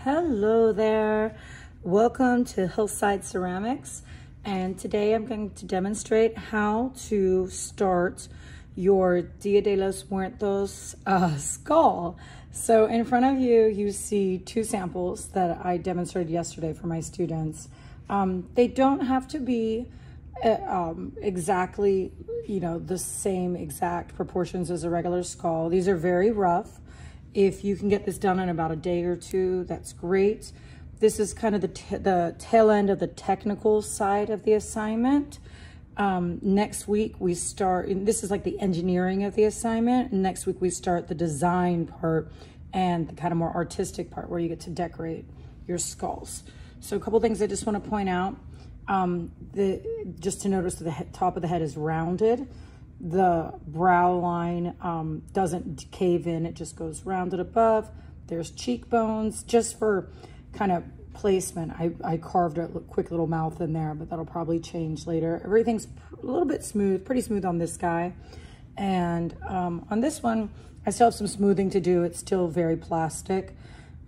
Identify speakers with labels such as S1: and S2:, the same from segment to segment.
S1: Hello there, welcome to Hillside Ceramics, and today I'm going to demonstrate how to start your Dia De Los Muertos skull. So in front of you, you see two samples that I demonstrated yesterday for my students. They don't have to be exactly, the same exact proportions as a regular skull. These are very rough. If you can get this done in about a day or two, that's great. This is kind of the tail end of the technical side of the assignment. Next week we start, and this is like the engineering of the assignment. And next week we start the design part and the kind of more artistic part where you get to decorate your skulls. So a couple things I just want to point out. Just to notice the top of the head is rounded. The brow line doesn't cave in, it just goes rounded above. There's cheekbones, just for kind of placement. I carved a quick little mouth in there, but that'll probably change later. Everything's a little bit smooth, pretty smooth on this guy. And on this one, I still have some smoothing to do. It's still very plastic.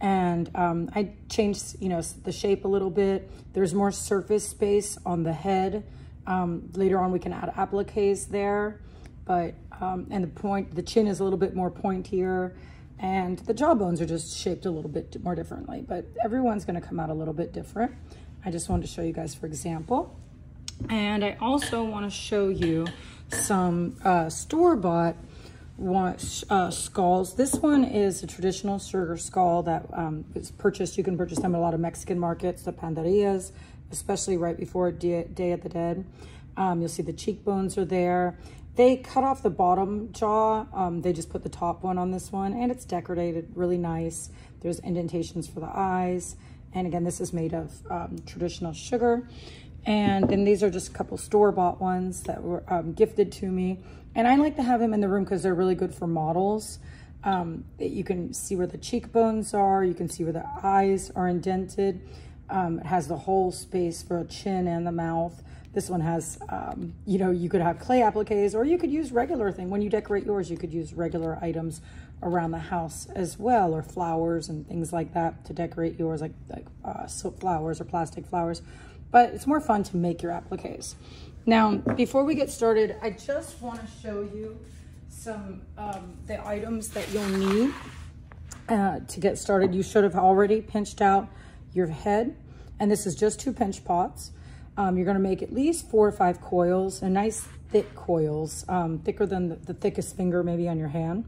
S1: And I changed, the shape a little bit. There's more surface space on the head. Later on, we can add appliques there, but and the chin is a little bit more pointier, and the jawbones are just shaped a little bit more differently. But everyone's going to come out a little bit different. I just wanted to show you guys, for example, and I also want to show you some store-bought skulls. This one is a traditional sugar skull that is purchased. You can purchase them at a lot of Mexican markets, the panderias, especially right before Day of the Dead. You'll see the cheekbones are there. They cut off the bottom jaw. They just put the top one on this one, and it's decorated really nice. There's indentations for the eyes. And again, this is made of traditional sugar. And then these are just a couple store-bought ones that were gifted to me. And I like to have them in the room because they're really good for models. You can see where the cheekbones are. You can see where the eyes are indented. It has the whole space for a chin and the mouth. This one has, you could have clay appliques, or you could use regular thing. When you decorate yours, you could use regular items around the house as well, or flowers and things like that to decorate yours, like silk flowers or plastic flowers. But it's more fun to make your appliques. Now, before we get started, I just want to show you some the items that you'll need to get started. You should have already pinched out your head, and this is just 2 pinch pots. You're going to make at least 4 or 5 coils, and nice thick coils, thicker than the thickest finger maybe on your hand.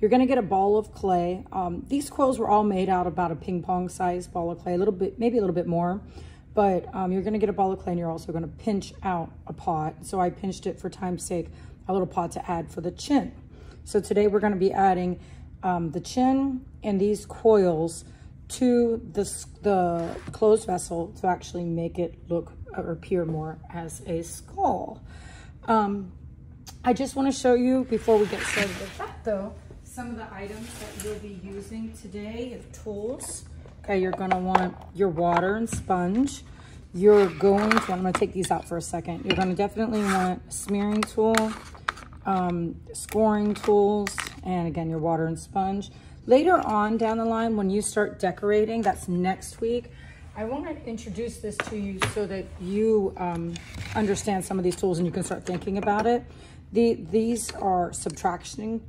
S1: You're going to get a ball of clay. These coils were all made out about a ping pong size ball of clay, a little bit, maybe a little bit more, but you're going to get a ball of clay, and you're also going to pinch out a pot. So I pinched it for time's sake, a little pot to add for the chin. So today we're going to be adding the chin and these coils to the closed vessel to actually make it look or appear more as a skull. I just want to show you, before we get started with that though, some of the items that you'll be using today as tools. Okay, you're going to want your water and sponge. You're going to, I'm going to take these out for a second. You're going to definitely want a smearing tool, scoring tools, and again, your water and sponge. Later on down the line, when you start decorating, that's next week, I want to introduce this to you so that you understand some of these tools and you can start thinking about it. These are subtraction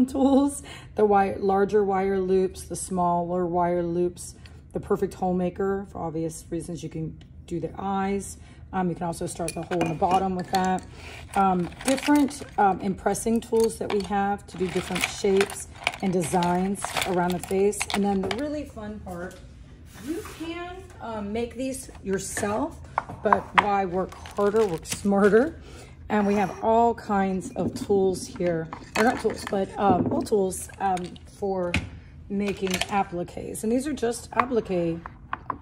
S1: tools, the larger wire loops, the smaller wire loops, the perfect hole maker. For obvious reasons, you can do the eyes. You can also start the hole in the bottom with that. Different impressing tools that we have to do different shapes and designs around the face. And then the really fun part, you can make these yourself, but why work harder, work smarter? And we have all kinds of tools here, or not tools, but all tools for making appliques. And these are just applique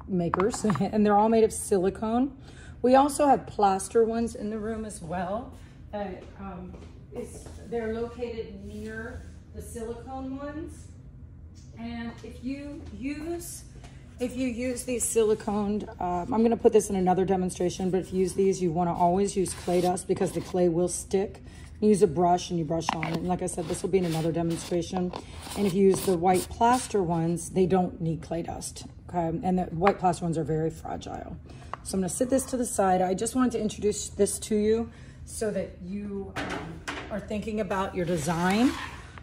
S1: makers, and they're all made of silicone. We also have plaster ones in the room as well. They're located near the silicone ones. And if you use these siliconed, I'm going to put this in another demonstration, but if you use these, you want to always use clay dust because the clay will stick You use a brush and you brush on it. And like I said, this will be in another demonstration. And if you use the white plaster ones, they don't need clay dust, okay? And the white plaster ones are very fragile. So I'm gonna sit this to the side. I just wanted to introduce this to you so that you are thinking about your design,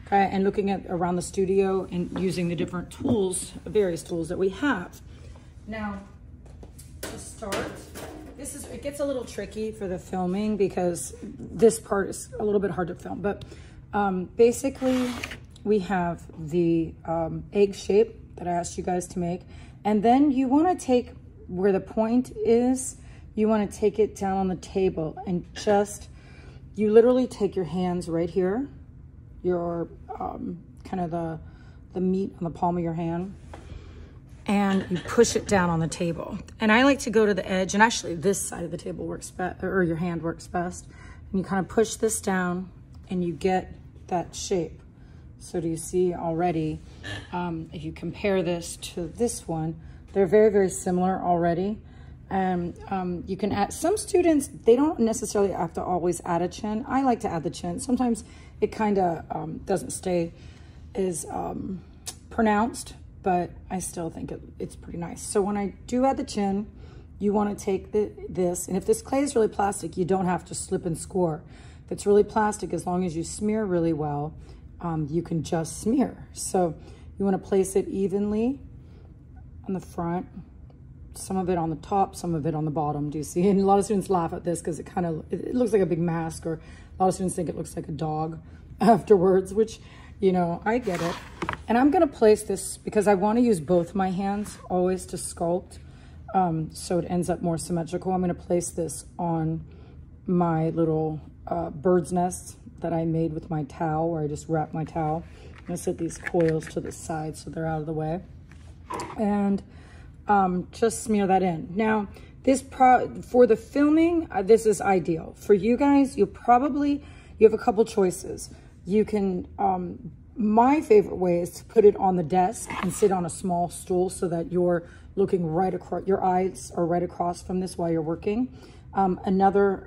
S1: okay? And looking at around the studio and using the different tools, various tools that we have. Now, to start, it gets a little tricky for the filming because this part is a little bit hard to film, but basically we have the egg shape that I asked you guys to make. And then you wanna take where the point is, you wanna take it down on the table and you literally take your hands right here, your kind of the meat on the palm of your hand, and you push it down on the table. And I like to go to the edge, and actually this side of the table works best, or your hand works best. And you kind of push this down and you get that shape. So do you see already, if you compare this to this one, they're very, very similar already. And you can add, some students, they don't necessarily have to always add a chin. I like to add the chin. Sometimes it kind of doesn't stay as pronounced, but I still think it's pretty nice. So when I do add the chin, you want to take this, and if this clay is really plastic, you don't have to slip and score. If it's really plastic, as long as you smear really well, you can just smear. So you want to place it evenly on the front, some of it on the top, some of it on the bottom. Do you see? And a lot of students laugh at this because it looks like a big mask, or a lot of students think it looks like a dog afterwards, which, you know, I get it. And I'm gonna place this because I wanna use both my hands always to sculpt, so it ends up more symmetrical. I'm gonna place this on my little bird's nest that I made with my towel, where I just wrap my towel. I'm gonna set these coils to the side so they're out of the way. And just smear that in. Now, for the filming, this is ideal. For you guys, you have a couple choices. You can, my favorite way is to put it on the desk and sit on a small stool so that you're looking right across, your eyes are right across from this while you're working. Another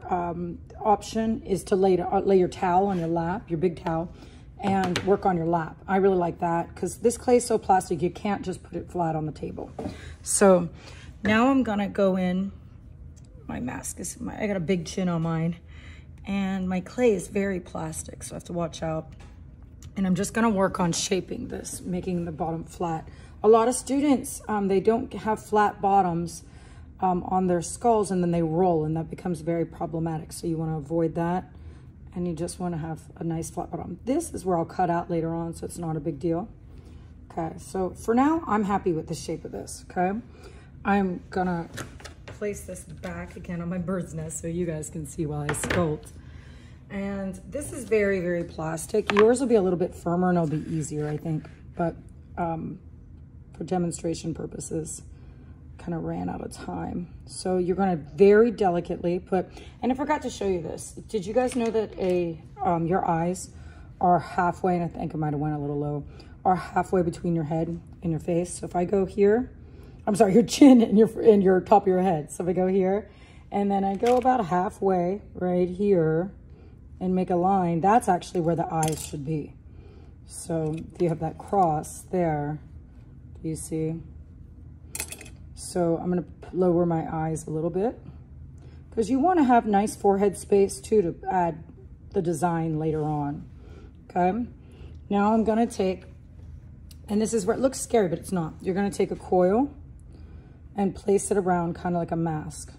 S1: option is to lay your towel on your lap, your big towel, and work on your lap. I really like that because this clay is so plastic, you can't just put it flat on the table. So now I'm gonna go in, my mask is, I got a big chin on mine, and my clay is very plastic, so I have to watch out. And I'm just gonna work on shaping this, making the bottom flat. A lot of students, they don't have flat bottoms on their skulls, and then they roll, and that becomes very problematic. So you wanna avoid that, and you just wanna have a nice flat bottom. This is where I'll cut out later on, so it's not a big deal. Okay, so for now, I'm happy with the shape of this, okay? I'm gonna place this back again on my bird's nest so you guys can see while I sculpt. And this is very, very plastic. Yours will be a little bit firmer and it'll be easier, I think. But for demonstration purposes, kind of ran out of time. So you're gonna very delicately put, and I forgot to show you this. Did you guys know that your eyes are halfway, and I think I might've went a little low, are halfway between your head and your face? So if I go here, I'm sorry, your chin and your top of your head. So if I go here, and then I go about halfway right here and make a line, that's actually where the eyes should be. So if you have that cross there, do you see? So I'm gonna lower my eyes a little bit because you wanna have nice forehead space too to add the design later on, okay? Now I'm gonna take, and this is where it looks scary, but it's not. You're gonna take a coil and place it around kind of like a mask.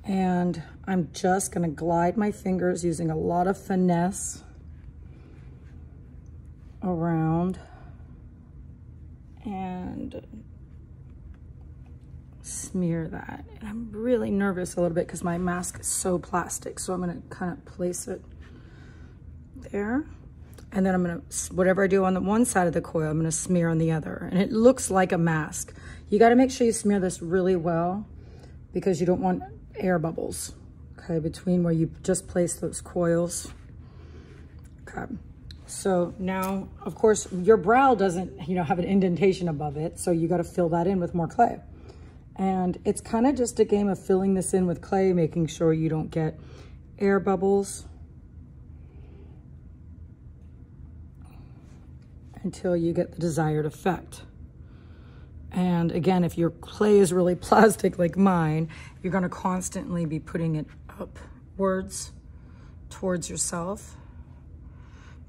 S1: And I'm just gonna glide my fingers using a lot of finesse around and smear that. And I'm really nervous a little bit because my mask is so plastic. So I'm gonna kind of place it there. And then I'm gonna, whatever I do on the one side of the coil, I'm gonna smear on the other. And it looks like a mask. You gotta make sure you smear this really well because you don't want air bubbles, okay, between where you just placed those coils. Okay, so now, of course, your brow doesn't, have an indentation above it, so you gotta fill that in with more clay. And it's kind of just a game of filling this in with clay, making sure you don't get air bubbles until you get the desired effect. And again, if your clay is really plastic like mine, you're going to constantly be putting it upwards towards yourself.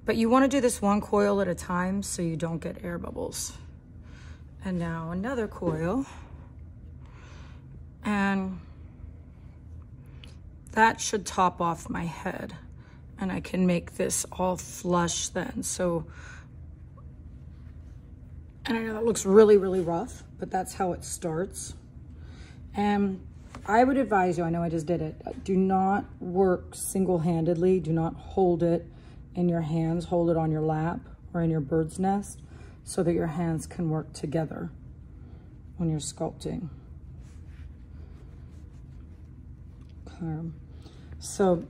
S1: But you want to do this one coil at a time so you don't get air bubbles. And now another coil. And that should top off my head. And I can make this all flush then. So, and I know that looks really, really rough, but that's how it starts. And I would advise you, I know I just did it, do not work single-handedly. Do not hold it in your hands. Hold it on your lap or in your bird's nest so that your hands can work together when you're sculpting. Okay. So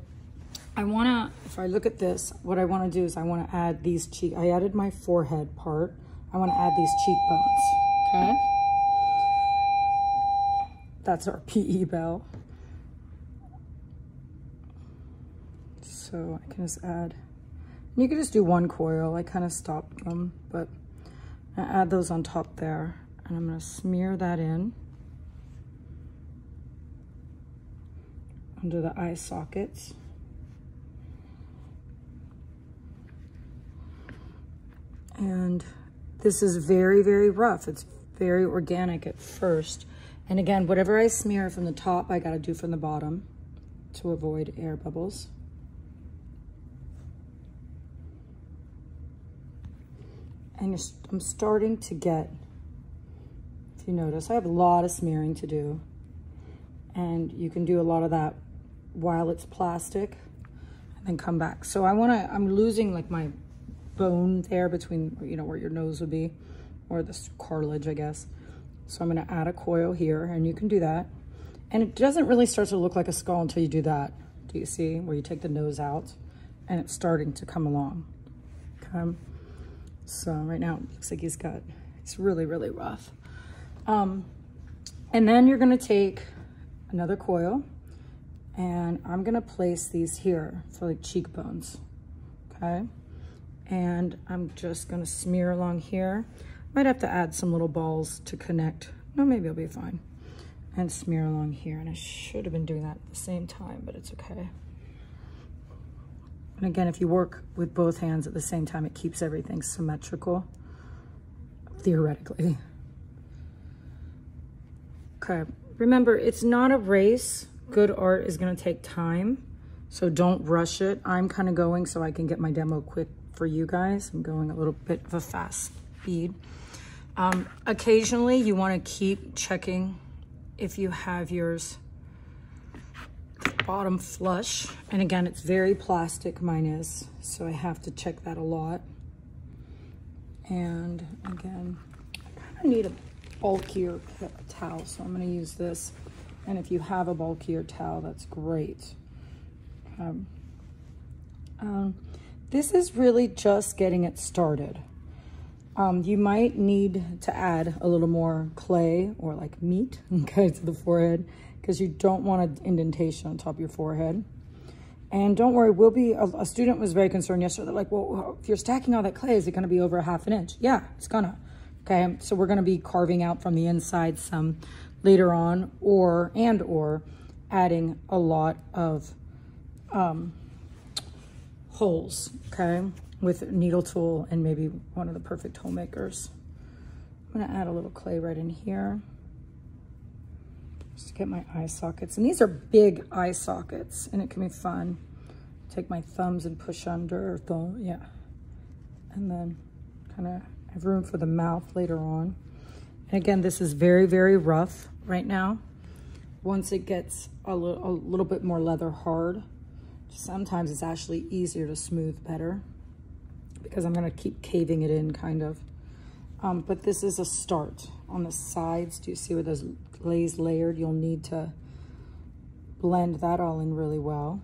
S1: I wanna, if I look at this, what I wanna do is I wanna add these I added my forehead part. I wanna add these cheekbones, okay? That's our PE bell. So I can just add, you can just do one coil. I kind of stopped them, but I add those on top there. And I'm gonna smear that in under the eye sockets. And this is very, very rough. It's very organic at first. And again, whatever I smear from the top, I gotta do from the bottom to avoid air bubbles. And I'm starting to get, if you notice, I have a lot of smearing to do. And you can do a lot of that while it's plastic and then come back. So I'm losing like my bone there between, you know, where your nose would be, or this cartilage, I guess. So I'm gonna add a coil here, and you can do that. And it doesn't really start to look like a skull until you do that. Do you see where you take the nose out and it's starting to come along? Okay. So right now it looks like it's really, really rough. And then you're gonna take another coil, and I'm gonna place these here for like cheekbones, okay? And I'm just gonna smear along here. Might have to add some little balls to connect. No, maybe it'll be fine. And smear along here. And I should have been doing that at the same time, but it's okay. And again, if you work with both hands at the same time, it keeps everything symmetrical, theoretically. Okay, remember, it's not a race. Good art is gonna take time, so don't rush it. I'm kind of going so I can get my demo quick for you guys. I'm going a little bit of a fast speed. Occasionally, you wanna keep checking if you have yours bottom flush. And again, it's very plastic, mine is, so I have to check that a lot. And again, I kind of need a bulkier towel, so I'm going to use this. And if you have a bulkier towel, that's great. This is really just getting it started. You might need to add a little more clay or like meat, okay, to the forehead, because you don't want an indentation on top of your forehead. And don't worry, we'll be, a student was very concerned yesterday. They're like, well, if you're stacking all that clay, is it going to be over a ½ inch? Yeah, it's gonna. Okay, so we're going to be carving out from the inside some later on, or adding a lot of holes, okay, with a needle tool and maybe one of the perfect hole makers. I'm going to add a little clay right in here just to get my eye sockets. And these are big eye sockets, and it can be fun. Take my thumbs and push under, yeah. And then kind of have room for the mouth later on. And again, this is very, very rough right now. Once it gets a little bit more leather hard, sometimes it's actually easier to smooth better because I'm gonna keep caving it in kind of. But this is a start. On the sides, do you see where those glaze layered? You'll need to blend that all in really well.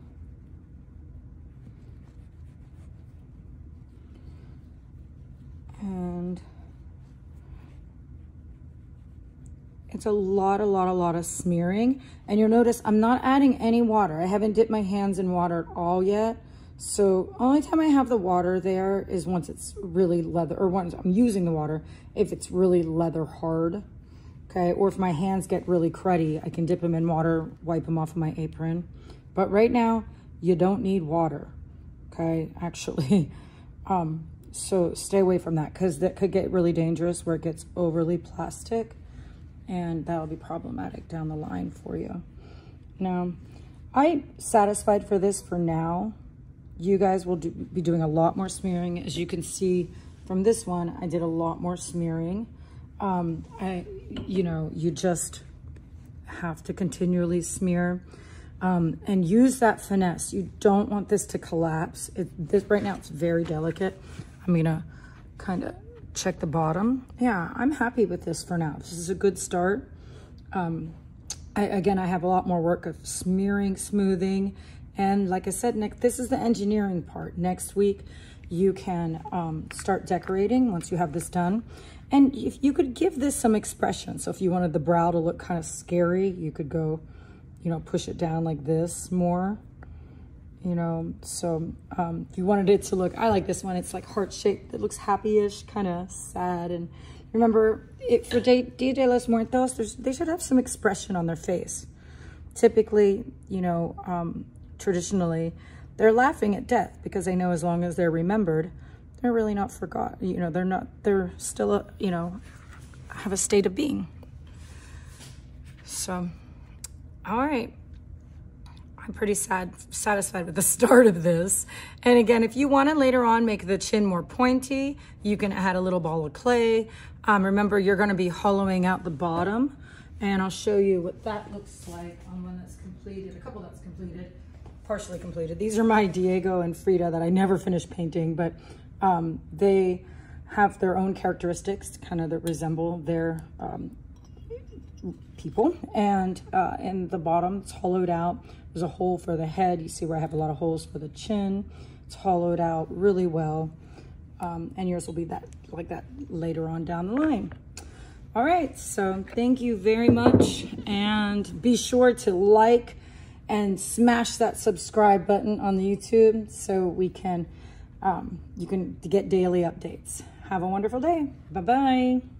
S1: And it's a lot of smearing. And you'll notice I'm not adding any water. I haven't dipped my hands in water at all yet. So only time I have the water there is once it's really leather, or once I'm using the water, if it's really leather hard, okay? Or if my hands get really cruddy, I can dip them in water, wipe them off of my apron. But right now, you don't need water, okay? Actually, so stay away from that because that could get really dangerous where it gets overly plastic, and that'll be problematic down the line for you. Now, I'm satisfied for this for now. You guys will be doing a lot more smearing. As you can see from this one, I did a lot more smearing. You know, you just have to continually smear and use that finesse. You don't want this to collapse. This right now, it's very delicate. I'm gonna kind of check the bottom. Yeah, I'm happy with this for now. This is a good start. Again, I have a lot more work of smearing, smoothing, and like I said, Nick, this is the engineering part. Next week, you can start decorating once you have this done. And if you could give this some expression. So if you wanted the brow to look kind of scary, you could go, you know, push it down like this more, you know. So if you wanted it to look, I like this one. It's like heart-shaped. It looks happy-ish, kind of sad. And remember, for Dia De Los Muertos, they should have some expression on their face. Typically, you know, traditionally, they're laughing at death because they know as long as they're remembered, they're really not forgot. You know, they're still, you know, have a state of being. So, all right. I'm pretty satisfied with the start of this. And again, if you want to later on make the chin more pointy, you can add a little ball of clay. Remember, you're going to be hollowing out the bottom. And I'll show you what that looks like on one that's completed, a couple that's completed. Partially completed. These are my Diego and Frida that I never finished painting, but they have their own characteristics kind of that resemble their people. And in the bottom, it's hollowed out. There's a hole for the head. You see where I have a lot of holes for the chin. It's hollowed out really well. And yours will be like that later on down the line. All right, so thank you very much. And be sure to like and smash that subscribe button on the YouTube so we can, you can get daily updates. Have a wonderful day. Bye-bye.